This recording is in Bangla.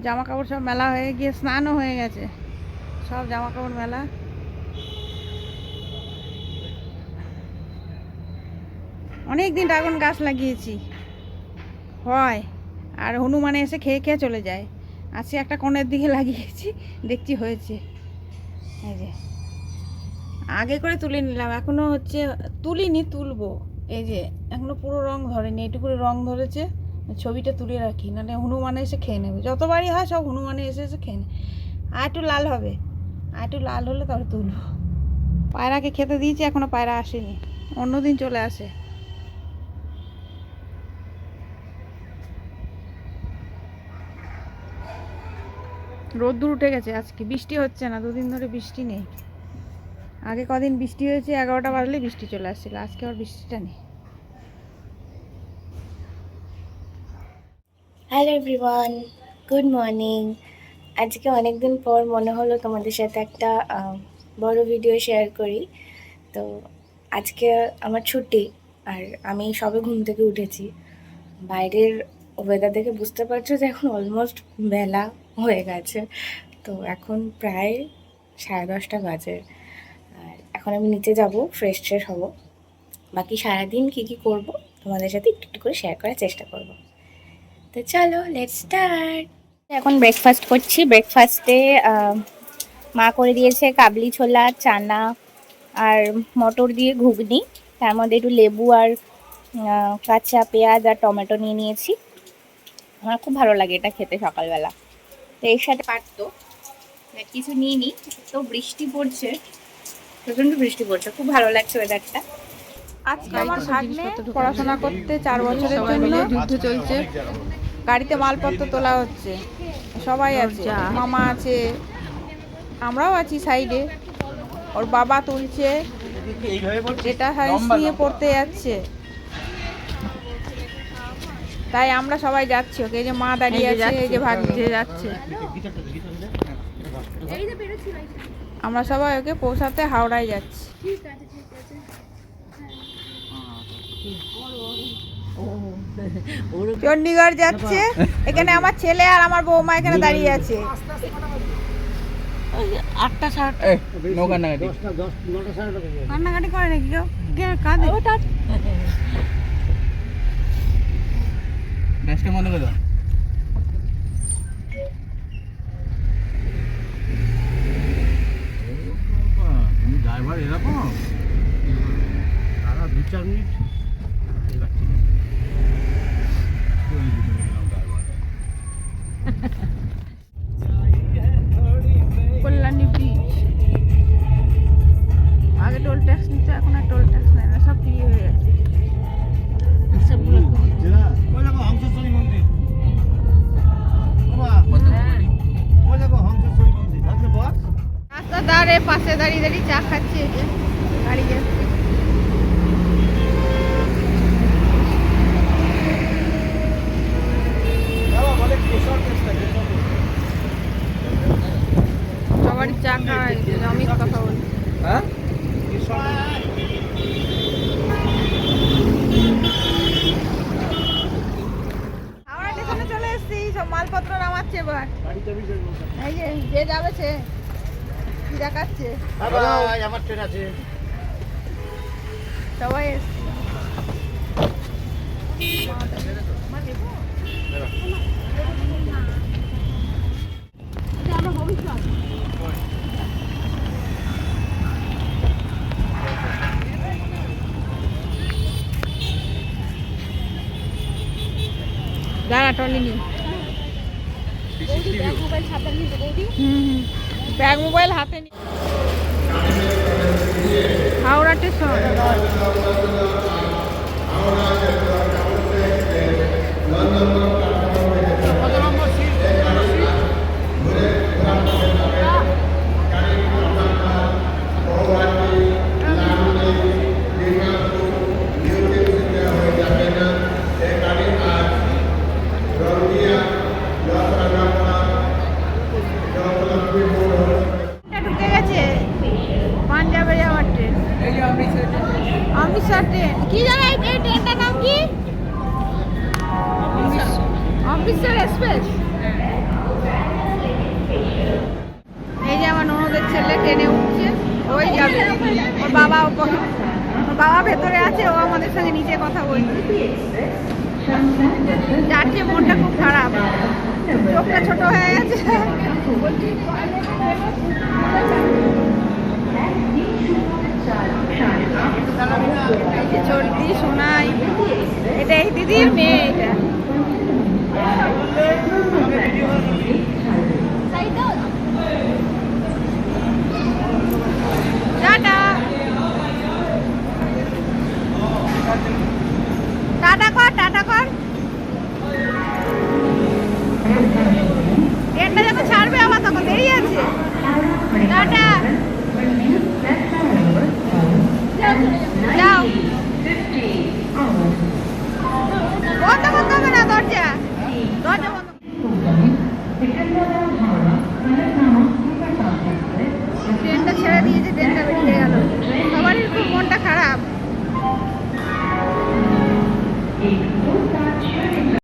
জামা কাপড় সব মেলা হয়ে গিয়ে স্নানও হয়ে গেছে, সব জামা কাপড় মেলা। অনেক দিন ড্রাগন গাছ লাগিয়েছি, হয় আর হনুমানে এসে খেয়ে খেয়ে চলে যায়। আজকে একটা কোণের দিকে লাগিয়েছি, দেখছি হয়েছে। এই যে আগে করে তুলে নিলাম, এখনো হচ্ছে তুলিনি, তুলবো। এই যে এখনো পুরো রং ধরেনি, এটুকু রং ধরেছে। ছবিটা তুলে রাখি, নাহলে হনুমানে এসে খেয়ে নেবে। যতবারই হয় সব হনুমানে এসে এসে খেয়ে নেবে। আর একটু লাল হবে, আর একটু লাল হলে তবে তুলবো। পায়রাকে খেতে দিয়েছি, এখনো পায়রা আসেনি, অন্যদিন চলে আসে। রোদ্দুর উঠে গেছে, আজকে বৃষ্টি হচ্ছে না, দুদিন ধরে বৃষ্টি নেই। আগে কদিন বৃষ্টি হয়েছে, 11টা বাজলে বৃষ্টি চলে আসছিল, আজকে আর বৃষ্টিটা নেই। Hello everyone, good morning. আজকে অনেক দিন পর মনে হলো তোমাদের সাথে একটা বড় ভিডিও শেয়ার করি। তো আজকে আমার ছুটি, আর আমি সবে ঘুম থেকে উঠেছি। বাইরের ওয়েদার দেখে বুঝতে পারছো যে এখন অলমোস্ট বেলা হয়ে গেছে। তো এখন প্রায় 10:30 বাজে। আর এখন আমি নিচে যাব, ফ্রেশ ট্রেশ হবো। বাকি সারাদিন কী কী করবো তোমাদের সাথে একটু একটু করে শেয়ার করার চেষ্টা করবো। তো চলো লেটস স্টার্ট। এখন ব্রেকফাস্ট করছি। ব্রেকফাস্টে মা করে দিয়েছে কাবলি ছোলা, চানা আর মটর দিয়ে ঘুগনি। তার মধ্যে একটু লেবু আর কাঁচা পেঁয়াজ আর টমেটো নিয়ে নিয়েছি। আমার খুব ভালো লাগে এটা খেতে সকালবেলা। তো এর সাথে পারতো কিছু নিয়ে নিই। তো বৃষ্টি পড়ছে, প্রচণ্ড বৃষ্টি পড়ছে, খুব ভালো লাগছে ওয়েদারটা। আজকে আমার ভাগ্নে পড়াশোনা করতে 4 বছরের জন্য যুদ্ধ চলছে, গাড়িতে মালপত্র তোলা হচ্ছে, সবাই আছে, মামা আছে, আমরাও আছি সাইডে। ওর বাবা তুলছে, এটা সায়েন্স নিয়ে পড়তে যাচ্ছে, তাই আমরা সবাই যাচ্ছি। ওকে এই যে মা দাঁড়িয়ে আছে, এই যে ভাগ্নে যাচ্ছে, আমরা সবাই ওকে পৌঁছাতে হাওড়ায় যাচ্ছি। চণ্ডীগড় যাচ্ছে। এখানে আমার ছেলে আর আমার বৌমা এখানে দাঁড়িয়ে আছে। 8টা 7 কান্নাকাটি করে নাকি কেউ কাঁদে? মনে করো তুমি ড্রাইভার এরকম তারা 2-4 মিনিট কল্যাণী ব্রিজ, আগে টোল ট্যাক্স নিতে, এখন আর টোল ট্যাক্স নেয় না, সব ফ্রি হয়ে গেছে। হংসেশ্বরী মন্দির, রাস্তার ধারে পাশে দাঁড়িয়ে দাঁড়িয়ে চা খাচ্ছি, এই যে গাড়ি যাচ্ছে। সবারই চা খায়, অমিত কথা বলি। হ্যাঁ হাওড়া স্টেশনে চলে এসেছি, সব মালপত্র নামাচ্ছে এবার। এই যে যে যাবে সে কি দেখাচ্ছে, আমার ট্রেন আছে। সবাই এসছে। দাঁড়া টলি নি, ব্যাগ মোবাইল হাতে নি। হাওড়া স্টেশন, ঢুকে গেছে পাঞ্জাবে যাওয়ার ট্রেন, অমৃতসর ট্রেন। কি জানো এই ট্রেনটার নাম কি? বাবা ভেতরে আছে, ও আমাদের সঙ্গে নিচে কথা বলছে। যার যে মনটা খুব খারাপ, চোখটা ছোট হয়ে গেছে। চলতি শোনাই, এটা এই দিদির মেয়ে। এটা টাটা টাটা কর, টাটা কর। ট্রেনটা যখন ছাড়বে আবার তখন দেরি আছে। টাটা, যাও। বন্ধ করতে হবে না দরজা, দরজা বন্ধ। ট্রেনটা ছেড়ে দিয়েছে, ট্রেনটা বেরিয়ে গেল। সবারই খুব মনটা খারাপ।